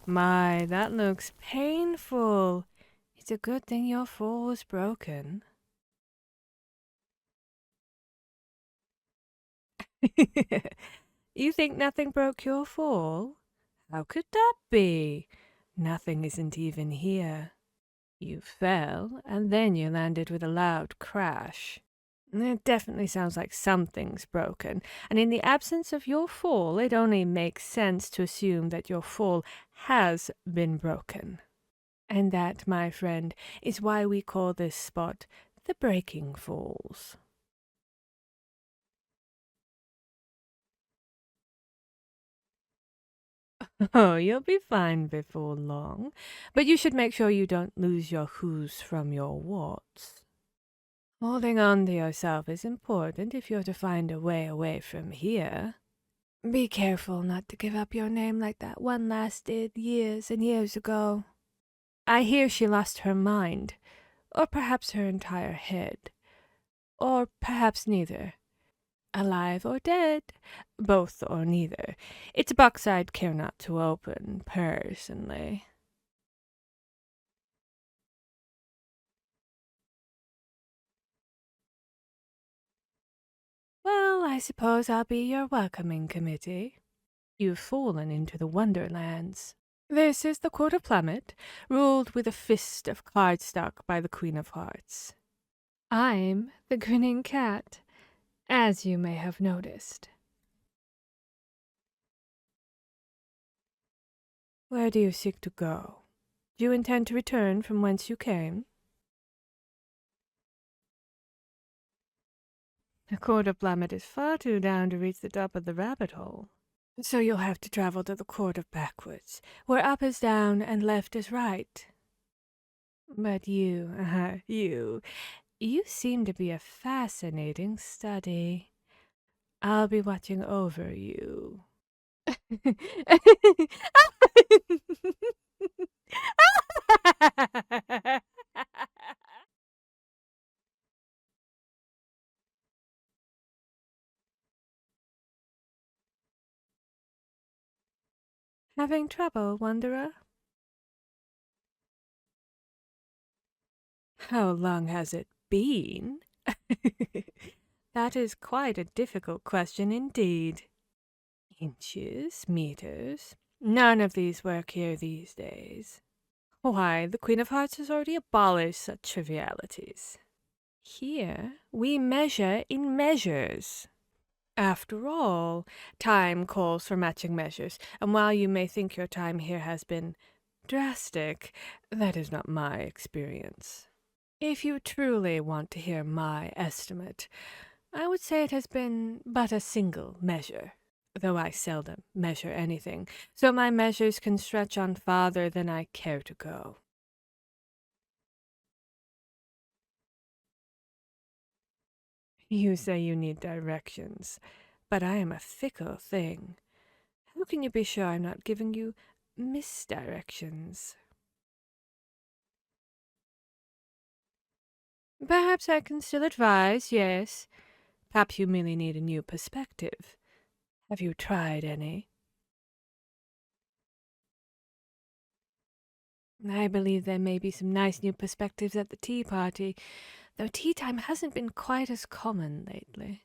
My, that looks painful. It's a good thing your fall was broken. You think nothing broke your fall? How could that be? Nothing isn't even here. You fell, and then you landed with a loud crash. It definitely sounds like something's broken, and in the absence of your fall, it only makes sense to assume that your fall has been broken. And that, my friend, is why we call this spot the Breaking Falls. Oh, you'll be fine before long, but you should make sure you don't lose your who's from your what's. Holding on to yourself is important if you're to find a way away from here. Be careful not to give up your name like that one lass did years and years ago. I hear she lost her mind, or perhaps her entire head, or perhaps neither. Alive or dead, both or neither. It's a box I'd care not to open, personally. Well, I suppose I'll be your welcoming committee. You've fallen into the Wonderlands. This is the Court of Plummet, ruled with a fist of cardstock by the Queen of Hearts. I'm the Grinning Cat, as you may have noticed. Where do you seek to go? Do you intend to return from whence you came? The Court of Plummet is far too down to reach the top of the rabbit hole. So you'll have to travel to the Court of Backwards, where up is down and left is right. But you seem to be a fascinating study. I'll be watching over you. Having trouble, Wanderer? How long has it been? That is quite a difficult question indeed. Inches, meters, none of these work here these days. Why, the Queen of Hearts has already abolished such trivialities. Here, we measure in measures. After all, time calls for matching measures, and while you may think your time here has been drastic, that is not my experience. If you truly want to hear my estimate, I would say it has been but a single measure, though I seldom measure anything, so my measures can stretch on farther than I care to go. You say you need directions, but I am a fickle thing. How can you be sure I'm not giving you misdirections? Perhaps I can still advise, yes. Perhaps you merely need a new perspective. Have you tried any? I believe there may be some nice new perspectives at the tea party, though tea time hasn't been quite as common lately.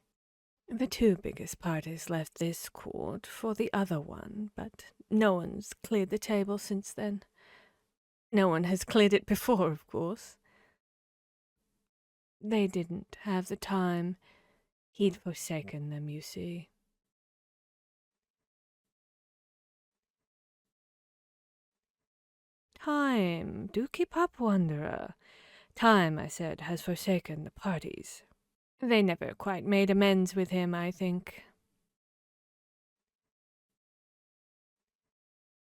The two biggest parties left this court for the other one, but no one's cleared the table since then. No one has cleared it before, of course. They didn't have the time. He'd forsaken them, you see. Time. Do keep up, Wanderer. Time, I said, has forsaken the parties. They never quite made amends with him, I think.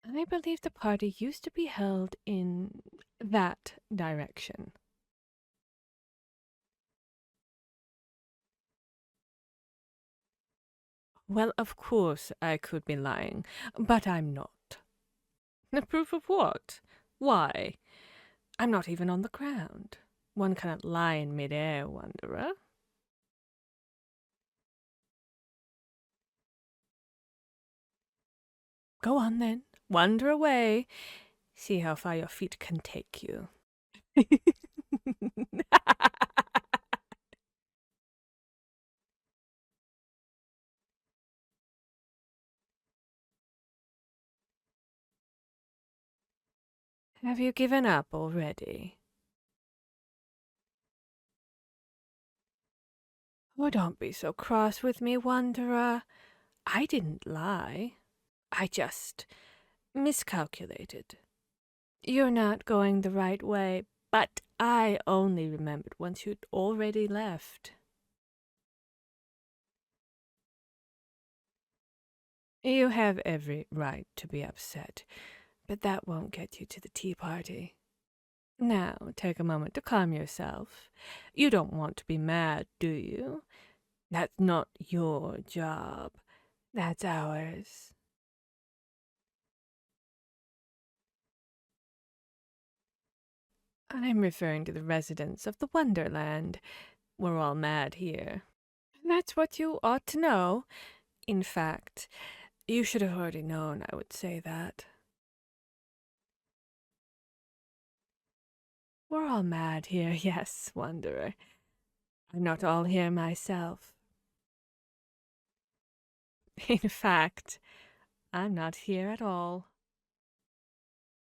I believe the party used to be held in that direction. Well, of course I could be lying, but I'm not. The proof of what? Why? I'm not even on the ground. One cannot lie in mid-air, Wanderer. Go on, then. Wander away. See how far your feet can take you. Have you given up already? Oh, don't be so cross with me, Wanderer. I didn't lie. I just miscalculated. You're not going the right way, but I only remembered once you'd already left. You have every right to be upset, but that won't get you to the tea party. Now, take a moment to calm yourself. You don't want to be mad, do you? That's not your job. That's ours. I'm referring to the residents of the Wonderland. We're all mad here. That's what you ought to know. In fact, you should have already known I would say that. We're all mad here, yes, Wanderer. I'm not all here myself. In fact, I'm not here at all.